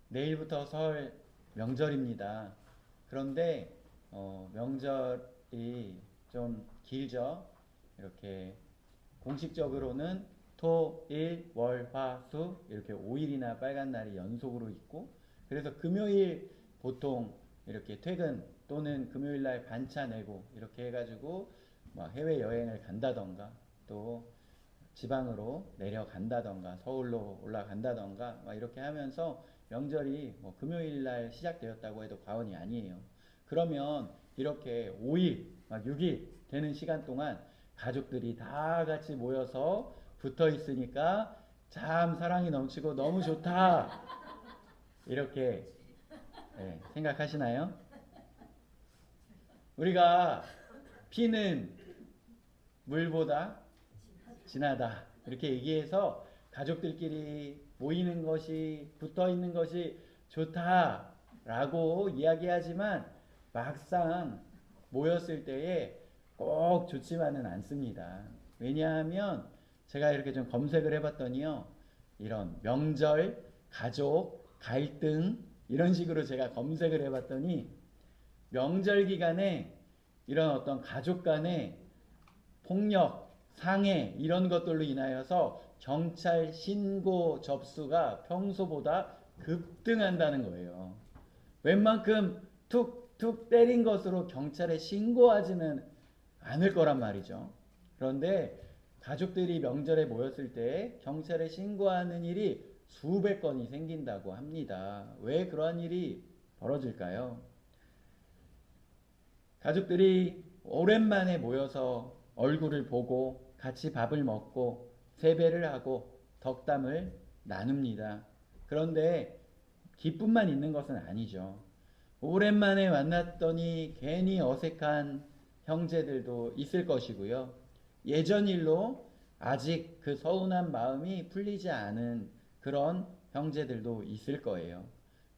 내일부터 설 명절입니다. 그런데 명절이 좀 길죠. 이렇게 공식적으로는 토, 일, 월, 화, 수 이렇게 5일이나 빨간 날이 연속으로 있고, 그래서 금요일 보통 이렇게 퇴근 또는 금요일 날 반차 내고 이렇게 해가지고 막 해외 여행을 간다던가 또 지방으로 내려간다던가 서울로 올라간다던가 막 이렇게 하면서 명절이 뭐 금요일 날 시작되었다고 해도 과언이 아니에요. 그러면 이렇게 5일, 막 6일 되는 시간 동안 가족들이 다 같이 모여서 붙어 있으니까 참 사랑이 넘치고 너무 좋다. 이렇게 생각하시나요? 우리가 피는 물보다 진하다. 이렇게 얘기해서 가족들끼리 모이는 것이, 붙어 있는 것이 좋다라고 이야기하지만 막상 모였을 때에 꼭 좋지만은 않습니다. 왜냐하면 제가 이렇게 좀 검색을 해봤더니요. 이런 명절, 가족, 갈등 이런 식으로 제가 검색을 해봤더니 명절 기간에 이런 어떤 가족 간의 폭력, 상해 이런 것들로 인하여서 경찰 신고 접수가 평소보다 급등한다는 거예요. 웬만큼 툭툭 때린 것으로 경찰에 신고하지는 않을 거란 말이죠. 그런데 가족들이 명절에 모였을 때 경찰에 신고하는 일이 수백 건이 생긴다고 합니다. 왜 그러한 일이 벌어질까요? 가족들이 오랜만에 모여서 얼굴을 보고 같이 밥을 먹고 세배를 하고 덕담을 나눕니다. 그런데 기쁨만 있는 것은 아니죠. 오랜만에 만났더니 괜히 어색한 형제들도 있을 것이고요. 예전 일로 아직 그 서운한 마음이 풀리지 않은 그런 형제들도 있을 거예요.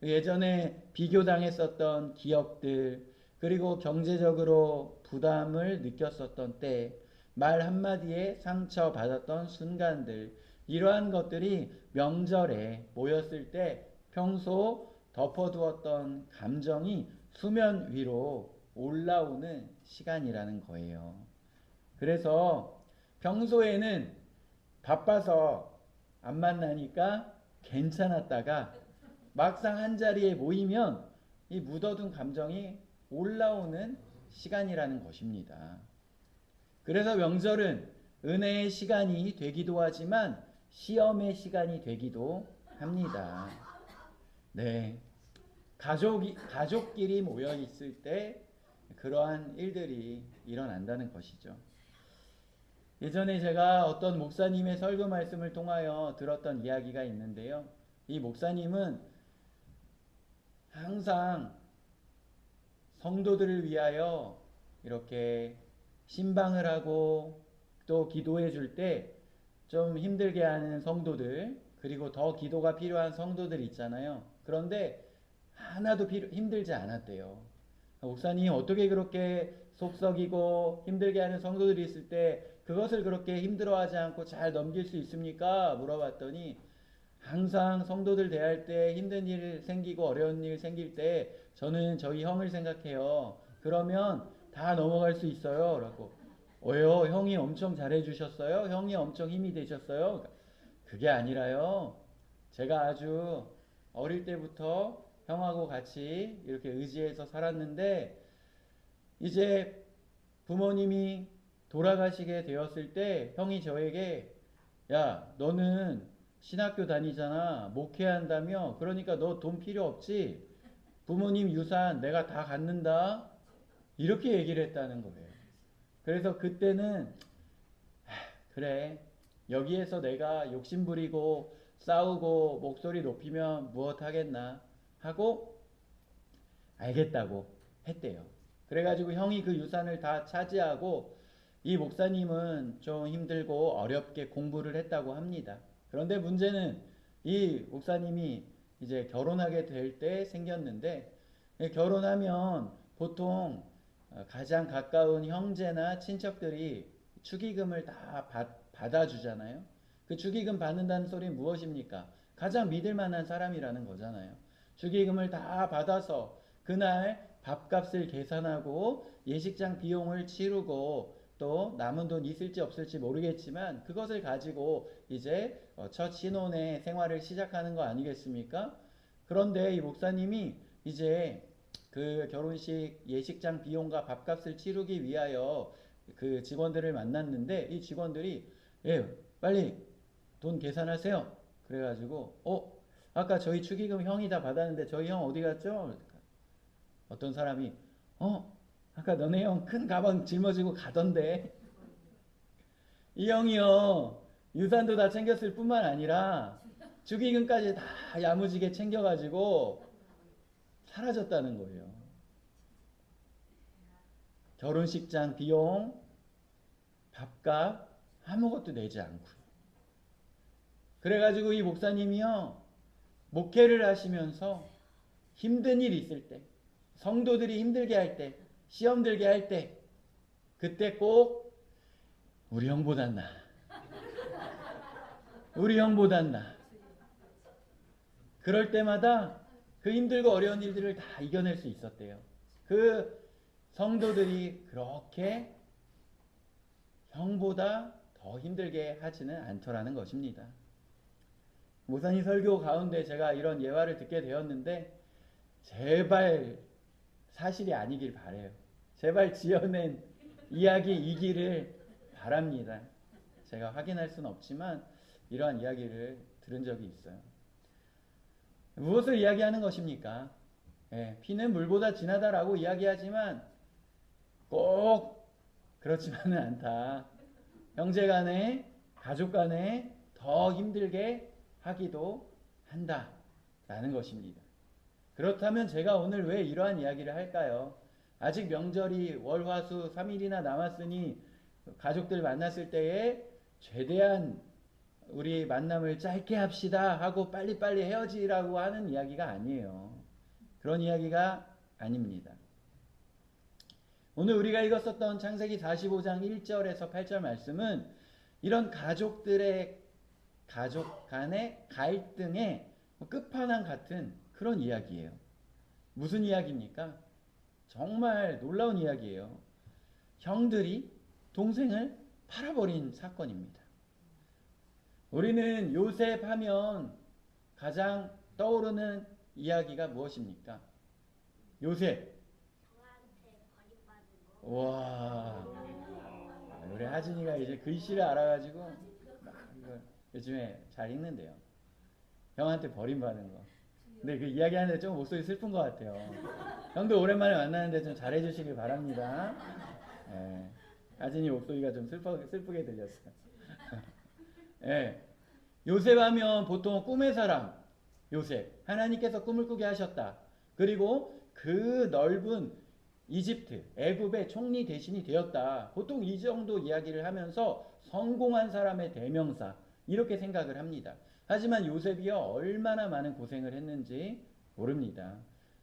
예전에 비교당했었던 기억들, 그리고 경제적으로 부담을 느꼈었던 때, 말 한마디에 상처받았던 순간들, 이러한 것들이 명절에 모였을 때 평소 덮어두었던 감정이 수면 위로 올라오는 시간이라는 거예요. 그래서 평소에는 바빠서 안 만나니까 괜찮았다가 막상 한 자리에 모이면 이 묻어둔 감정이 올라오는 시간이라는 것입니다. 그래서 명절은 은혜의 시간이 되기도 하지만 시험의 시간이 되기도 합니다. 네. 가족끼리 모여 있을 때 그러한 일들이 일어난다는 것이죠. 예전에 제가 어떤 목사님의 설교 말씀을 통하여 들었던 이야기가 있는데요. 이 목사님은 항상 성도들을 위하여 이렇게 신방을 하고 또 기도해 줄 때 좀 힘들게 하는 성도들, 그리고 더 기도가 필요한 성도들 있잖아요. 그런데 하나도 힘들지 않았대요. 목사님 어떻게 그렇게 속 썩이고 힘들게 하는 성도들이 있을 때 그것을 그렇게 힘들어하지 않고 잘 넘길 수 있습니까? 물어봤더니 항상 성도들 대할 때 힘든 일 생기고 어려운 일 생길 때 저는 저희 형을 생각해요. 그러면 다 넘어갈 수 있어요. 라고. 왜요? 형이 엄청 잘해주셨어요? 형이 엄청 힘이 되셨어요? 그게 아니라요. 제가 아주 어릴 때부터 형하고 같이 이렇게 의지해서 살았는데 이제 부모님이 돌아가시게 되었을 때 형이 저에게 야, 너는 신학교 다니잖아. 목회한다며. 그러니까 너 돈 필요 없지? 부모님 유산 내가 다 갖는다. 이렇게 얘기를 했다는 거예요. 그래서 그때는 그래. 여기에서 내가 욕심부리고 싸우고 목소리 높이면 무엇 하겠나 하고 알겠다고 했대요. 그래가지고 형이 그 유산을 다 차지하고 이 목사님은 좀 힘들고 어렵게 공부를 했다고 합니다. 그런데 문제는 이 목사님이 이제 결혼하게 될 때 생겼는데 결혼하면 보통 가장 가까운 형제나 친척들이 축의금을 다 받아주잖아요. 그 축의금 받는다는 소리는 무엇입니까? 가장 믿을 만한 사람이라는 거잖아요. 축의금을 다 받아서 그날 밥값을 계산하고 예식장 비용을 치르고 또 남은 돈 있을지 없을지 모르겠지만 그것을 가지고 이제 첫 신혼의 생활을 시작하는 거 아니겠습니까? 그런데 이 목사님이 이제 그 결혼식 예식장 비용과 밥값을 치르기 위하여 그 직원들을 만났는데 이 직원들이 예, 빨리 돈 계산하세요. 그래가지고 아까 저희 축의금 형이 다 받았는데 저희 형 어디 갔죠? 어떤 사람이 아까 너네 형 큰 가방 짊어지고 가던데 이 형이요 유산도 다 챙겼을 뿐만 아니라 축의금까지 다 야무지게 챙겨가지고 사라졌다는 거예요. 결혼식장 비용, 밥값 아무것도 내지 않고요. 그래가지고 이 목사님이요 목회를 하시면서 힘든 일 있을 때, 성도들이 힘들게 할 때, 시험 들게 할 때, 그때 꼭 우리 형보단 나. 우리 형보단 나. 그럴 때마다 그 힘들고 어려운 일들을 다 이겨낼 수 있었대요. 그 성도들이 그렇게 형보다 더 힘들게 하지는 않더라는 것입니다. 목사님 설교 가운데 제가 이런 예화를 듣게 되었는데 제발 사실이 아니길 바래요. 제발 지어낸 이야기이기를 바랍니다. 제가 확인할 수는 없지만 이러한 이야기를 들은 적이 있어요. 무엇을 이야기하는 것입니까? 피는 물보다 진하다라고 이야기하지만 꼭 그렇지만은 않다. 형제간에 가족간에 더 힘들게 하기도 한다라는 것입니다. 그렇다면 제가 오늘 왜 이러한 이야기를 할까요? 아직 명절이 월화수 3일이나 남았으니 가족들 만났을 때에 최대한 우리 만남을 짧게 합시다 하고 빨리빨리 헤어지라고 하는 이야기가 아니에요. 그런 이야기가 아닙니다. 오늘 우리가 읽었었던 창세기 45장 1절에서 8절 말씀은 이런 가족 간의 갈등의 끝판왕 같은 그런 이야기예요. 무슨 이야기입니까? 정말 놀라운 이야기예요. 형들이 동생을 팔아버린 사건입니다. 우리는 요셉 하면 가장 떠오르는 이야기가 무엇입니까? 요셉. 와, 우리 하진이가 이제 글씨를 알아가지고 막 이거 요즘에 잘 읽는데요. 형한테 버림받은 거. 근데 그 이야기하는데 좀 목소리 슬픈 것 같아요. 형도 오랜만에 만나는데 좀 잘해주시길 바랍니다. 하진이 목소리가 좀 슬프게 들렸어요. 요셉 하면 보통 꿈의 사람 요셉, 하나님께서 꿈을 꾸게 하셨다. 그리고 그 넓은 이집트, 애굽의 총리 대신이 되었다. 보통 이 정도 이야기를 하면서 성공한 사람의 대명사 이렇게 생각을 합니다. 하지만 요셉이요 얼마나 많은 고생을 했는지 모릅니다.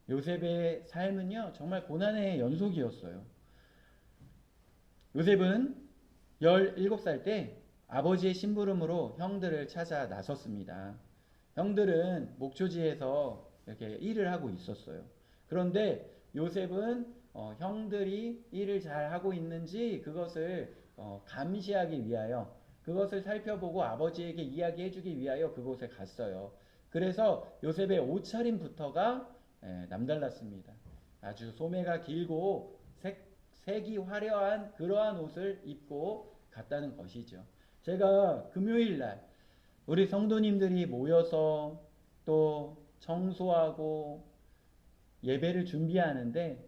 요셉의 삶은요 정말 고난의 연속이었어요. 요셉은 17살 때 아버지의 심부름으로 형들을 찾아 나섰습니다. 형들은 목초지에서 이렇게 일을 하고 있었어요. 그런데 요셉은 형들이 일을 잘 하고 있는지 그것을 감시하기 위하여 그것을 살펴보고 아버지에게 이야기해주기 위하여 그곳에 갔어요. 그래서 요셉의 옷차림부터가 남달랐습니다. 아주 소매가 길고 색이 화려한 그러한 옷을 입고 갔다는 것이죠. 제가 금요일 날 우리 성도님들이 모여서 또 청소하고 예배를 준비하는데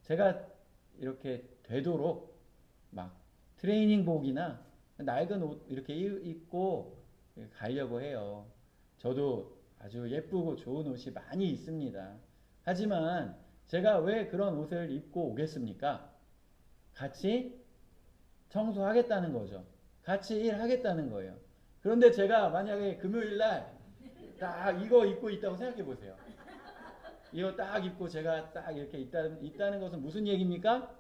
제가 이렇게 되도록 막 트레이닝복이나 낡은 옷 이렇게 입고 가려고 해요. 저도 아주 예쁘고 좋은 옷이 많이 있습니다. 하지만 제가 왜 그런 옷을 입고 오겠습니까? 같이 청소하겠다는 거죠. 같이 일하겠다는 거예요. 그런데 제가 만약에 금요일날 딱 이거 입고 있다고 생각해 보세요. 이거 딱 입고 제가 딱 이렇게 있다는 것은 무슨 얘기입니까?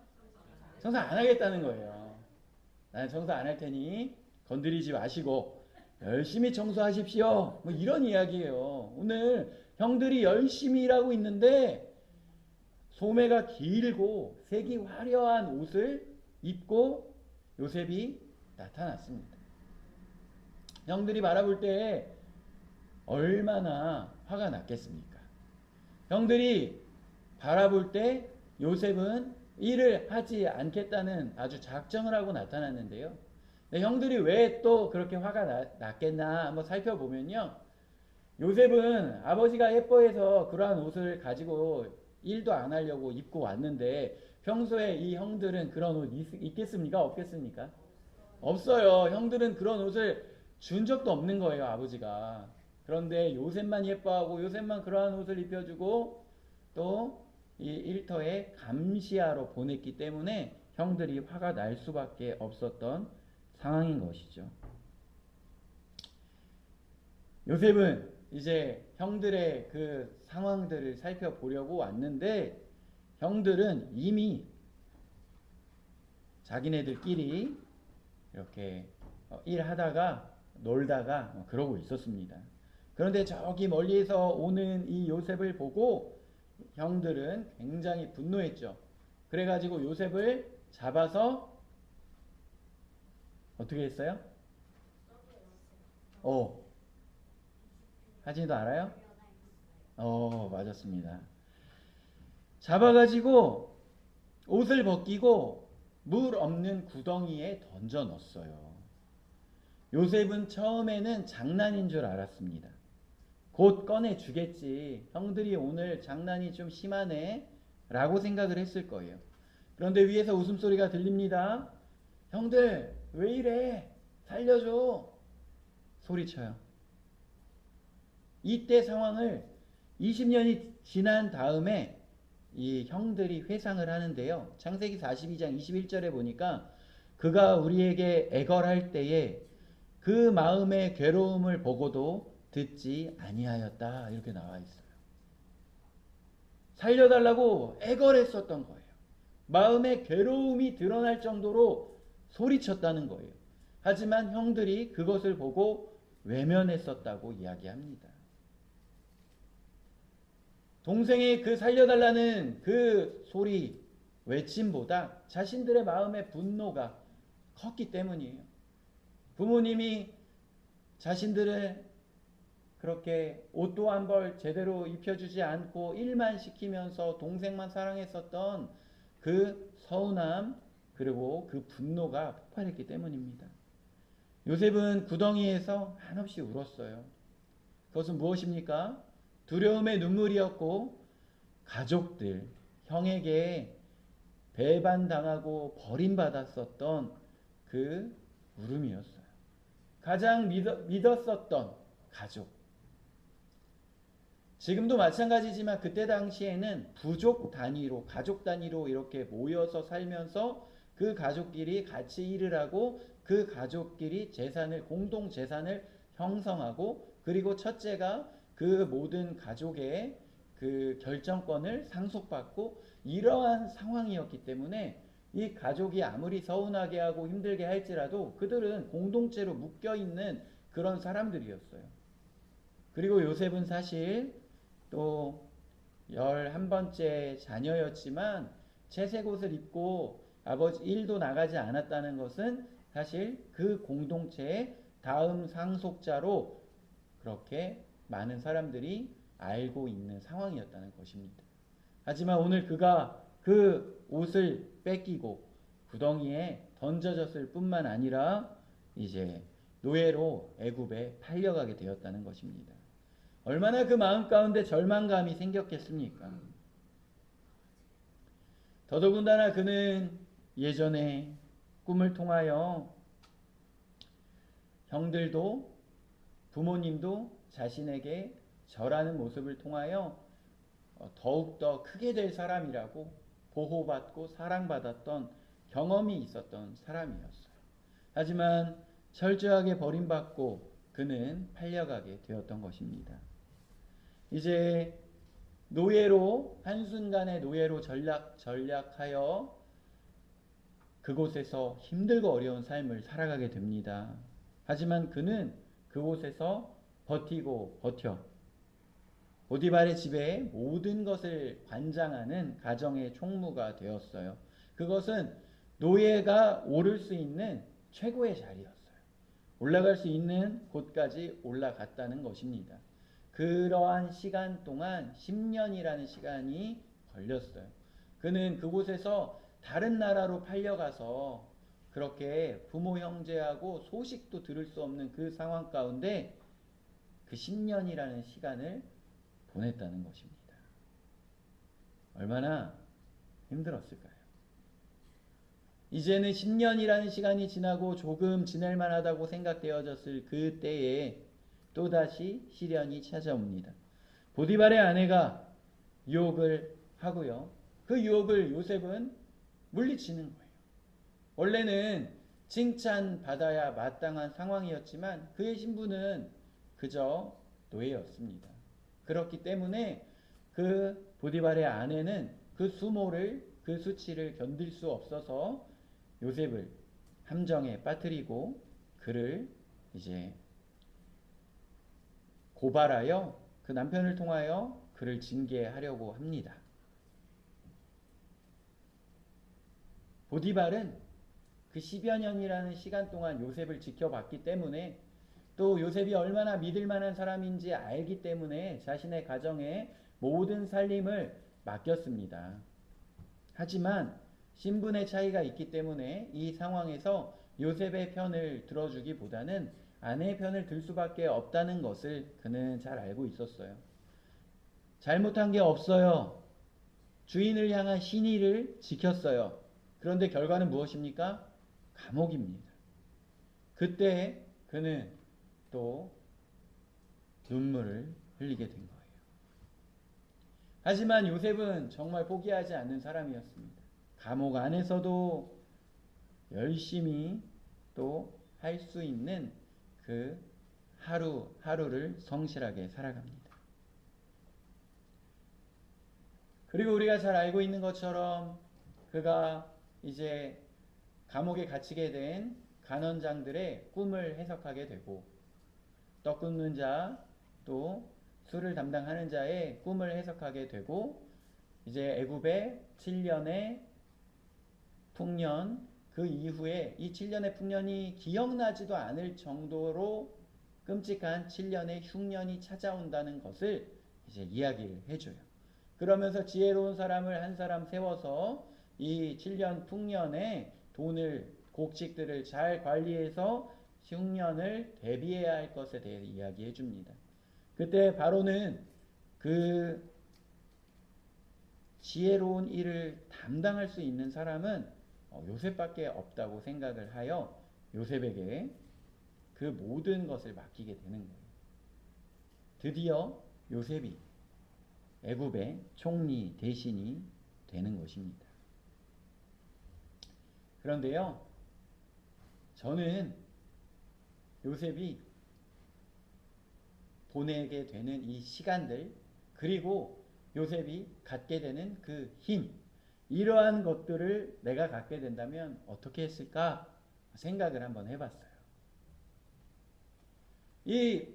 청소 안 하겠다는 거예요. 나는 청소 안 할 테니 건드리지 마시고 열심히 청소하십시오. 뭐 이런 이야기예요. 오늘 형들이 열심히 일하고 있는데 소매가 길고 색이 화려한 옷을 입고 요셉이 나타났습니다. 형들이 바라볼 때 얼마나 화가 났겠습니까? 형들이 바라볼 때 요셉은 일을 하지 않겠다는 아주 작정을 하고 나타났는데요. 형들이 왜 또 그렇게 화가 났겠나 한번 살펴보면요. 요셉은 아버지가 예뻐해서 그러한 옷을 가지고 일도 안 하려고 입고 왔는데 평소에 이 형들은 그런 옷 있겠습니까? 없겠습니까? 없어요. 형들은 그런 옷을 준 적도 없는 거예요, 아버지가. 그런데 요셉만 예뻐하고 요셉만 그러한 옷을 입혀주고 또 이 일터에 감시하러 보냈기 때문에 형들이 화가 날 수밖에 없었던 상황인 것이죠. 요셉은 이제 형들의 그 상황들을 살펴보려고 왔는데 형들은 이미 자기네들끼리 이렇게 일하다가 놀다가 그러고 있었습니다. 그런데 저기 멀리에서 오는 이 요셉을 보고 형들은 굉장히 분노했죠. 그래가지고 요셉을 잡아서 어떻게 했어요? 하진이도 알아요? 맞았습니다. 잡아가지고 옷을 벗기고 물 없는 구덩이에 던져 넣었어요. 요셉은 처음에는 장난인 줄 알았습니다. 곧 꺼내 주겠지. 형들이 오늘 장난이 좀 심하네 라고 생각을 했을 거예요. 그런데 위에서 웃음소리가 들립니다. 형들 왜 이래? 살려줘. 소리쳐요. 이때 상황을 20년이 지난 다음에 이 형들이 회상을 하는데요. 창세기 42장 21절에 보니까 그가 우리에게 애걸할 때에 그 마음의 괴로움을 보고도 듣지 아니하였다 이렇게 나와 있어요. 살려달라고 애걸했었던 거예요. 마음의 괴로움이 드러날 정도로 소리쳤다는 거예요. 하지만 형들이 그것을 보고 외면했었다고 이야기합니다. 동생의 그 살려달라는 그 소리 외침보다 자신들의 마음의 분노가 컸기 때문이에요. 부모님이 자신들을 그렇게 옷도 한 벌 제대로 입혀주지 않고 일만 시키면서 동생만 사랑했었던 그 서운함 그리고 그 분노가 폭발했기 때문입니다. 요셉은 구덩이에서 한없이 울었어요. 그것은 무엇입니까? 두려움의 눈물이었고 가족들, 형에게 배반당하고 버림받았었던 그 울음이었어요. 가장 믿었었던 가족. 지금도 마찬가지지만 그때 당시에는 부족 단위로, 가족 단위로 이렇게 모여서 살면서 그 가족끼리 같이 일을 하고 그 가족끼리 재산을, 공동 재산을 형성하고 그리고 첫째가 그 모든 가족의 그 결정권을 상속받고 이러한 상황이었기 때문에 이 가족이 아무리 서운하게 하고 힘들게 할지라도 그들은 공동체로 묶여있는 그런 사람들이었어요. 그리고 요셉은 사실 또 11번째 자녀였지만 채색 옷을 입고 아버지 일도 나가지 않았다는 것은 사실 그 공동체의 다음 상속자로 그렇게 많은 사람들이 알고 있는 상황이었다는 것입니다. 하지만 오늘 그가 그 옷을 뺏기고 구덩이에 던져졌을 뿐만 아니라 이제 노예로 애굽에 팔려가게 되었다는 것입니다. 얼마나 그 마음 가운데 절망감이 생겼겠습니까? 더더군다나 그는 예전에 꿈을 통하여 형들도 부모님도 자신에게 절하는 모습을 통하여 더욱더 크게 될 사람이라고 보호받고 사랑받았던 경험이 있었던 사람이었어요. 하지만 철저하게 버림받고 그는 팔려가게 되었던 것입니다. 이제 노예로 한순간의 노예로 전락하여 그곳에서 힘들고 어려운 삶을 살아가게 됩니다. 하지만 그는 그곳에서 버티고 버텨 보디발의 집에 모든 것을 관장하는 가정의 총무가 되었어요. 그것은 노예가 오를 수 있는 최고의 자리였어요. 올라갈 수 있는 곳까지 올라갔다는 것입니다. 그러한 시간 동안 10년이라는 시간이 걸렸어요. 그는 그곳에서 다른 나라로 팔려가서 그렇게 부모 형제하고 소식도 들을 수 없는 그 상황 가운데 그 10년이라는 시간을 보냈다는 것입니다. 얼마나 힘들었을까요? 이제는 10년이라는 시간이 지나고 조금 지낼 만하다고 생각되어졌을 그때에 또다시 시련이 찾아옵니다. 보디발의 아내가 유혹을 하고요. 그 유혹을 요셉은 물리치는 거예요. 원래는 칭찬받아야 마땅한 상황이었지만 그의 신분은 그저 노예였습니다. 그렇기 때문에 그 보디발의 아내는 그 수모를, 그 수치를 견딜 수 없어서 요셉을 함정에 빠뜨리고 그를 이제 고발하여 그 남편을 통하여 그를 징계하려고 합니다. 보디발은 그 10여 년이라는 시간 동안 요셉을 지켜봤기 때문에 또 요셉이 얼마나 믿을 만한 사람인지 알기 때문에 자신의 가정의 모든 살림을 맡겼습니다. 하지만 신분의 차이가 있기 때문에 이 상황에서 요셉의 편을 들어주기보다는 아내의 편을 들 수밖에 없다는 것을 그는 잘 알고 있었어요. 잘못한 게 없어요. 주인을 향한 신의를 지켰어요. 그런데 결과는 무엇입니까? 감옥입니다. 그때 그는 또 눈물을 흘리게 된 거예요. 하지만 요셉은 정말 포기하지 않는 사람이었습니다. 감옥 안에서도 열심히 또 할 수 있는 그 하루하루를 성실하게 살아갑니다. 그리고 우리가 잘 알고 있는 것처럼 그가 이제 감옥에 갇히게 된 간원장들의 꿈을 해석하게 되고 떡 굽는 자, 또 술을 담당하는 자의 꿈을 해석하게 되고 이제 애굽의 7년의 풍년 그 이후에 이 7년의 풍년이 기억나지도 않을 정도로 끔찍한 7년의 흉년이 찾아온다는 것을 이제 이야기를 해줘요. 그러면서 지혜로운 사람을 한 사람 세워서 이 7년 풍년에 돈을 곡식들을 잘 관리해서 흉년을 대비해야 할 것에 대해 이야기해 줍니다. 그때 바로는 그 지혜로운 일을 담당할 수 있는 사람은 요셉밖에 없다고 생각을 하여 요셉에게 그 모든 것을 맡기게 되는 거예요. 드디어 요셉이 애굽의 총리 대신이 되는 것입니다. 그런데요, 저는 요셉이 보내게 되는 이 시간들, 그리고 요셉이 갖게 되는 그 힘, 이러한 것들을 내가 갖게 된다면 어떻게 했을까 생각을 한번 해봤어요. 이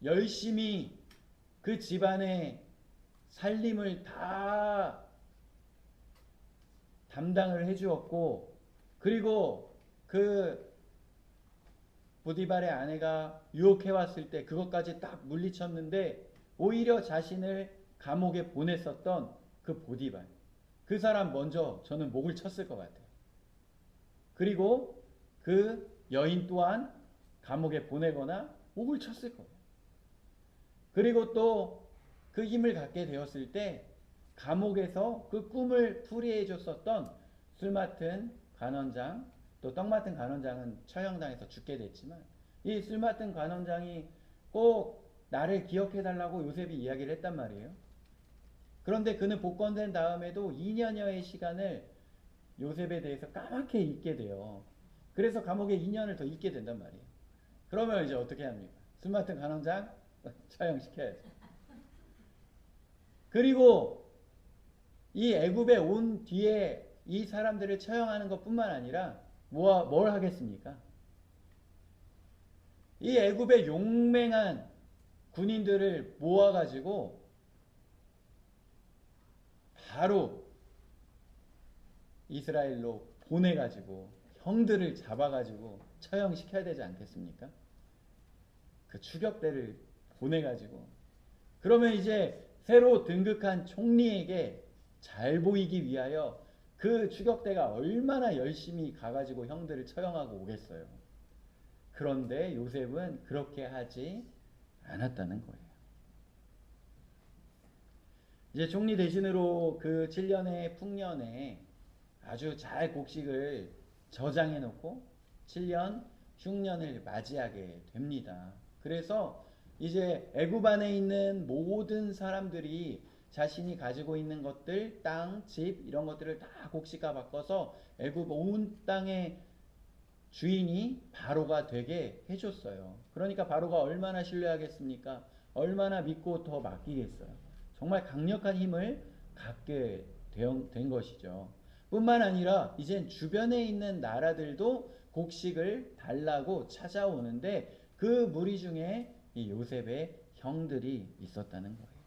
열심히 그 집안의 살림을 다 담당을 해주었고, 그리고 그 보디발의 아내가 유혹해왔을 때 그것까지 딱 물리쳤는데 오히려 자신을 감옥에 보냈었던 그 보디발, 그 사람 먼저 저는 목을 쳤을 것 같아요. 그리고 그 여인 또한 감옥에 보내거나 목을 쳤을 거예요. 그리고 또 그 힘을 갖게 되었을 때 감옥에서 그 꿈을 풀이해 줬었던 술 맡은 관원장, 또 떡 맡은 관원장은 처형당해서 죽게 됐지만 이 술 맡은 관원장이 꼭 나를 기억해 달라고 요셉이 이야기를 했단 말이에요. 그런데 그는 복권된 다음에도 2년여의 시간을 요셉에 대해서 까맣게 잊게 돼요. 그래서 감옥에 2년을 더 있게 된단 말이에요. 그러면 이제 어떻게 합니까? 술 맡은 관원장 처형시켜야죠. 그리고 이 애굽에 온 뒤에 이 사람들을 처형하는 것뿐만 아니라 뭘 하겠습니까? 이 애굽의 용맹한 군인들을 모아가지고 바로 이스라엘로 보내가지고 형들을 잡아가지고 처형시켜야 되지 않겠습니까? 그 추격대를 보내가지고 그러면 이제 새로 등극한 총리에게 잘 보이기 위하여 그 추격대가 얼마나 열심히 가가지고 형들을 처형하고 오겠어요. 그런데 요셉은 그렇게 하지 않았다는 거예요. 이제 총리 대신으로 그 7년의 풍년에 아주 잘 곡식을 저장해 놓고 7년 흉년을 맞이하게 됩니다. 그래서 이제 애굽 안에 있는 모든 사람들이 자신이 가지고 있는 것들, 땅, 집 이런 것들을 다 곡식과 바꿔서 애굽 온 땅의 주인이 바로가 되게 해줬어요. 그러니까 바로가 얼마나 신뢰하겠습니까? 얼마나 믿고 더 맡기겠어요. 정말 강력한 힘을 갖게 된 것이죠. 뿐만 아니라 이젠 주변에 있는 나라들도 곡식을 달라고 찾아오는데 그 무리 중에 이 요셉의 형들이 있었다는 거예요.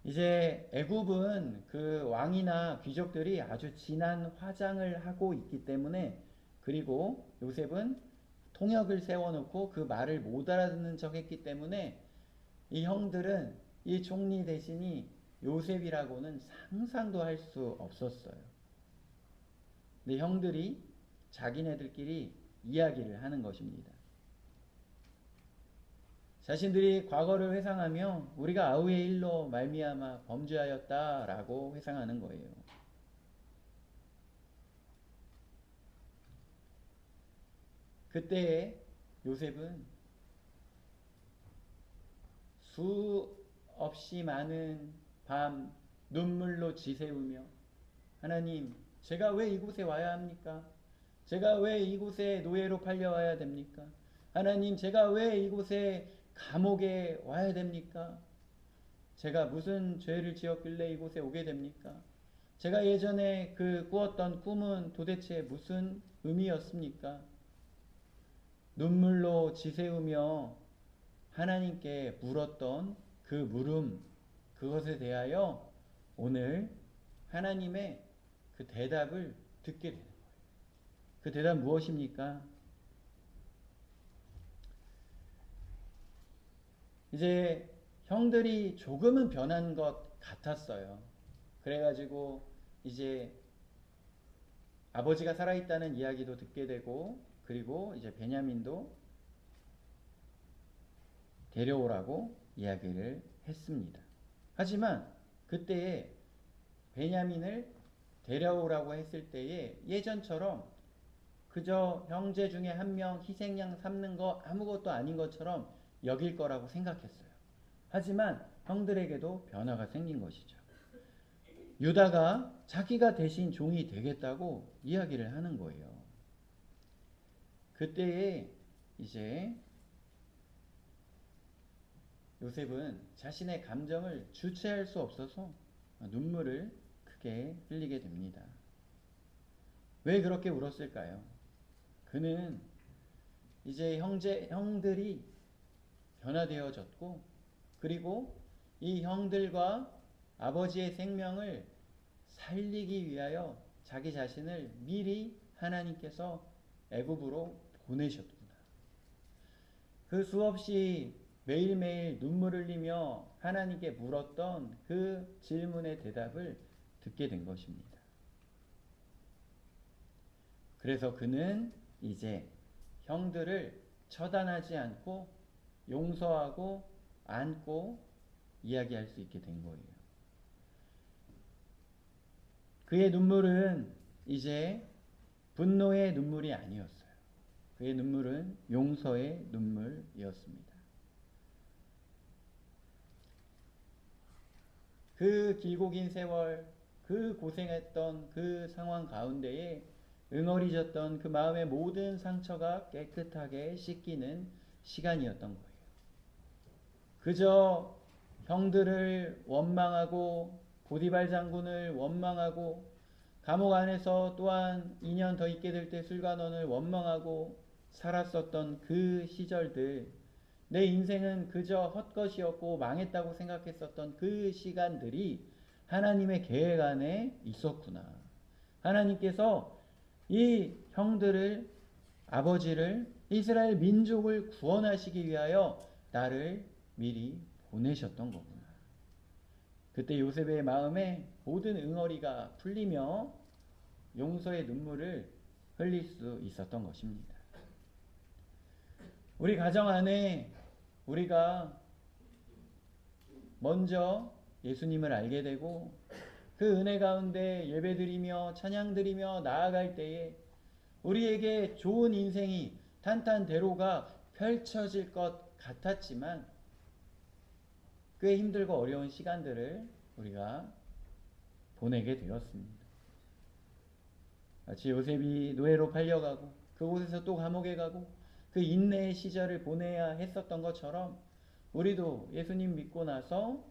이제 애굽은 그 왕이나 귀족들이 아주 진한 화장을 하고 있기 때문에 그리고 요셉은 통역을 세워놓고 그 말을 못 알아듣는 척 했기 때문에 이 형들은 이 총리 대신이 요셉이라고는 상상도 할 수 없었어요. 근데 형들이 자기네들끼리 이야기를 하는 것입니다. 자신들이 과거를 회상하며 우리가 아우의 일로 말미암아 범죄하였다라고 회상하는 거예요. 그때에 요셉은 수없이 많은 밤 눈물로 지새우며 하나님, 제가 왜 이곳에 와야 합니까? 제가 왜 이곳에 노예로 팔려와야 됩니까? 하나님, 제가 왜 이곳에 감옥에 와야 됩니까? 제가 무슨 죄를 지었길래 이곳에 오게 됩니까? 제가 예전에 그 꾸었던 꿈은 도대체 무슨 의미였습니까? 눈물로 지새우며 하나님께 물었던 그 물음, 그것에 대하여 오늘 하나님의 그 대답을 듣게 되는 거예요. 그 대답 무엇입니까? 이제 형들이 조금은 변한 것 같았어요. 그래가지고 이제 아버지가 살아있다는 이야기도 듣게 되고 그리고 이제 베냐민도 데려오라고 이야기를 했습니다. 하지만 그때에 베냐민을 데려오라고 했을 때에 예전처럼 그저 형제 중에 한 명 희생양 삼는 거 아무것도 아닌 것처럼 여길 거라고 생각했어요. 하지만 형들에게도 변화가 생긴 것이죠. 유다가 자기가 대신 종이 되겠다고 이야기를 하는 거예요. 그때에 이제 요셉은 자신의 감정을 주체할 수 없어서 눈물을 크게 흘리게 됩니다. 왜 그렇게 울었을까요? 그는 이제 형들이 변화되어졌고 그리고 이 형들과 아버지의 생명을 살리기 위하여 자기 자신을 미리 하나님께서 애굽으로 보내셨구나. 그 수없이 매일매일 눈물 흘리며 하나님께 물었던 그 질문의 대답을 듣게 된 것입니다. 그래서 그는 이제 형들을 처단하지 않고 용서하고 안고 이야기할 수 있게 된 거예요. 그의 눈물은 이제 분노의 눈물이 아니었어요. 그의 눈물은 용서의 눈물이었습니다. 그 길고 긴 세월, 그 고생했던 그 상황 가운데에 응어리졌던 그 마음의 모든 상처가 깨끗하게 씻기는 시간이었던 거예요. 그저 형들을 원망하고 보디발 장군을 원망하고 감옥 안에서 또한 2년 더 있게 될 때 술관원을 원망하고 살았었던 그 시절들, 내 인생은 그저 헛것이었고 망했다고 생각했었던 그 시간들이 하나님의 계획 안에 있었구나. 하나님께서 이 형들을, 아버지를, 이스라엘 민족을 구원하시기 위하여 나를 미리 보내셨던 거구나. 그때 요셉의 마음에 모든 응어리가 풀리며 용서의 눈물을 흘릴 수 있었던 것입니다. 우리 가정 안에 우리가 먼저 예수님을 알게 되고 그 은혜 가운데 예배드리며 찬양드리며 나아갈 때에 우리에게 좋은 인생이 탄탄대로가 펼쳐질 것 같았지만 꽤 힘들고 어려운 시간들을 우리가 보내게 되었습니다. 마치 요셉이 노예로 팔려가고 그곳에서 또 감옥에 가고 그 인내의 시절을 보내야 했었던 것처럼 우리도 예수님 믿고 나서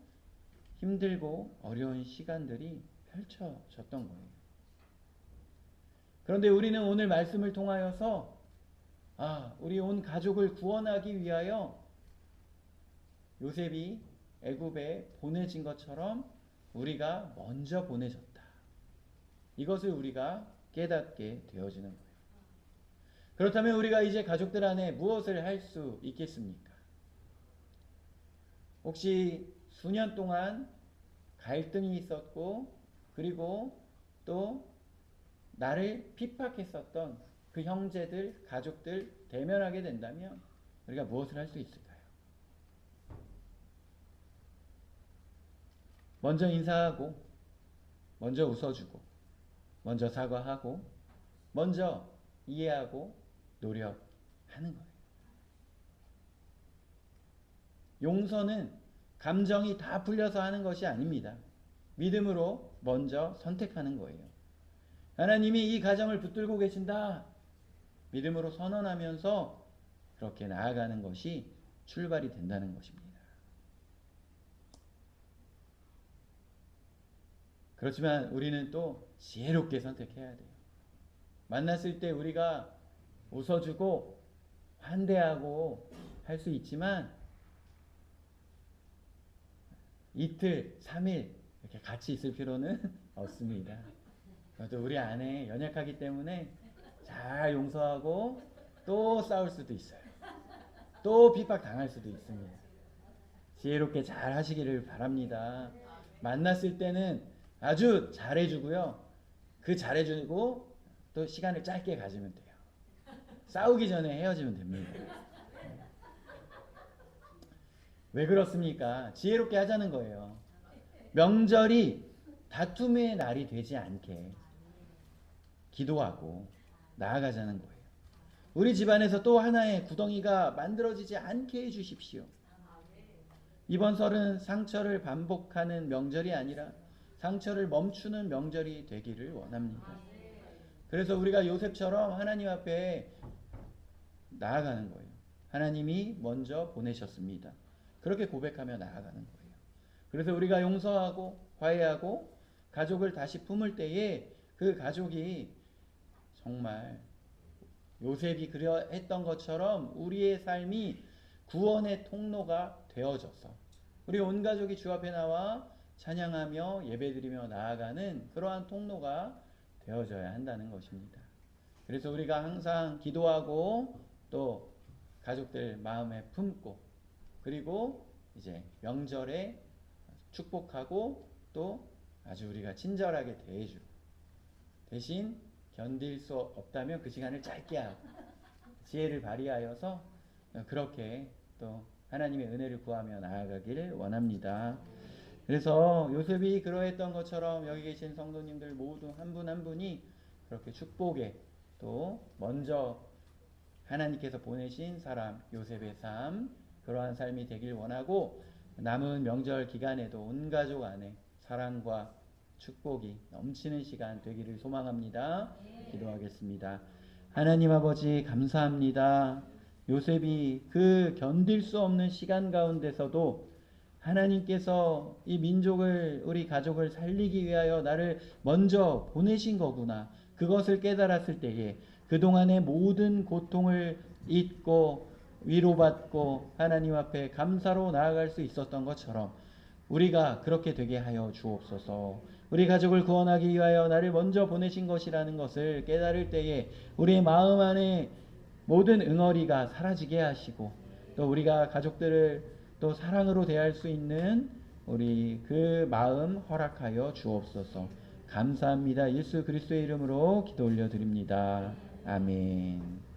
힘들고 어려운 시간들이 펼쳐졌던 거예요. 그런데 우리는 오늘 말씀을 통하여서 우리 온 가족을 구원하기 위하여 요셉이 애굽에 보내진 것처럼 우리가 먼저 보내졌다. 이것을 우리가 깨닫게 되어지는 거예요. 그렇다면 우리가 이제 가족들 안에 무엇을 할 수 있겠습니까? 혹시 수년 동안 갈등이 있었고 그리고 또 나를 핍박했었던 그 형제들, 가족들 대면하게 된다면 우리가 무엇을 할 수 있을까요? 먼저 인사하고, 먼저 웃어주고, 먼저 사과하고, 먼저 이해하고 노력하는 거예요. 용서는 감정이 다 풀려서 하는 것이 아닙니다. 믿음으로 먼저 선택하는 거예요. 하나님이 이 가정을 붙들고 계신다. 믿음으로 선언하면서 그렇게 나아가는 것이 출발이 된다는 것입니다. 그렇지만 우리는 또 지혜롭게 선택해야 돼요. 만났을 때 우리가 웃어주고 환대하고 할 수 있지만 이틀, 3일 이렇게 같이 있을 필요는 없습니다. 또 우리 안에 연약하기 때문에 잘 용서하고 또 싸울 수도 있어요. 또 핍박 당할 수도 있습니다. 지혜롭게 잘 하시기를 바랍니다. 만났을 때는 아주 잘해주고요. 그 잘해주고 또 시간을 짧게 가지면 돼요. 싸우기 전에 헤어지면 됩니다. 왜 그렇습니까? 지혜롭게 하자는 거예요. 명절이 다툼의 날이 되지 않게 기도하고 나아가자는 거예요. 우리 집안에서 또 하나의 구덩이가 만들어지지 않게 해주십시오. 이번 설은 상처를 반복하는 명절이 아니라 상처를 멈추는 명절이 되기를 원합니다. 그래서 우리가 요셉처럼 하나님 앞에 나아가는 거예요. 하나님이 먼저 보내셨습니다. 그렇게 고백하며 나아가는 거예요. 그래서 우리가 용서하고 화해하고 가족을 다시 품을 때에 그 가족이 정말 요셉이 그려했던 것처럼 우리의 삶이 구원의 통로가 되어져서 우리 온 가족이 주 앞에 나와 찬양하며 예배드리며 나아가는 그러한 통로가 되어져야 한다는 것입니다. 그래서 우리가 항상 기도하고 또 가족들 마음에 품고 그리고 이제 명절에 축복하고 또 아주 우리가 친절하게 대해주고 대신 견딜 수 없다면 그 시간을 짧게 하고 지혜를 발휘하여서 그렇게 또 하나님의 은혜를 구하며 나아가기를 원합니다. 그래서 요셉이 그러했던 것처럼 여기 계신 성도님들 모두 한 분 한 분이 그렇게 축복에 또 먼저 하나님께서 보내신 사람 요셉의 삶 그러한 삶이 되길 원하고 남은 명절 기간에도 온 가족 안에 사랑과 축복이 넘치는 시간 되기를 소망합니다. 기도하겠습니다. 하나님 아버지 감사합니다. 요셉이 그 견딜 수 없는 시간 가운데서도 하나님께서 이 민족을 우리 가족을 살리기 위하여 나를 먼저 보내신 거구나. 그것을 깨달았을 때에 그동안의 모든 고통을 잊고 위로받고 하나님 앞에 감사로 나아갈 수 있었던 것처럼 우리가 그렇게 되게 하여 주옵소서. 우리 가족을 구원하기 위하여 나를 먼저 보내신 것이라는 것을 깨달을 때에 우리의 마음 안에 모든 응어리가 사라지게 하시고 또 우리가 가족들을 또 사랑으로 대할 수 있는 우리 그 마음 허락하여 주옵소서. 감사합니다. 예수 그리스도의 이름으로 기도 올려드립니다. 아멘.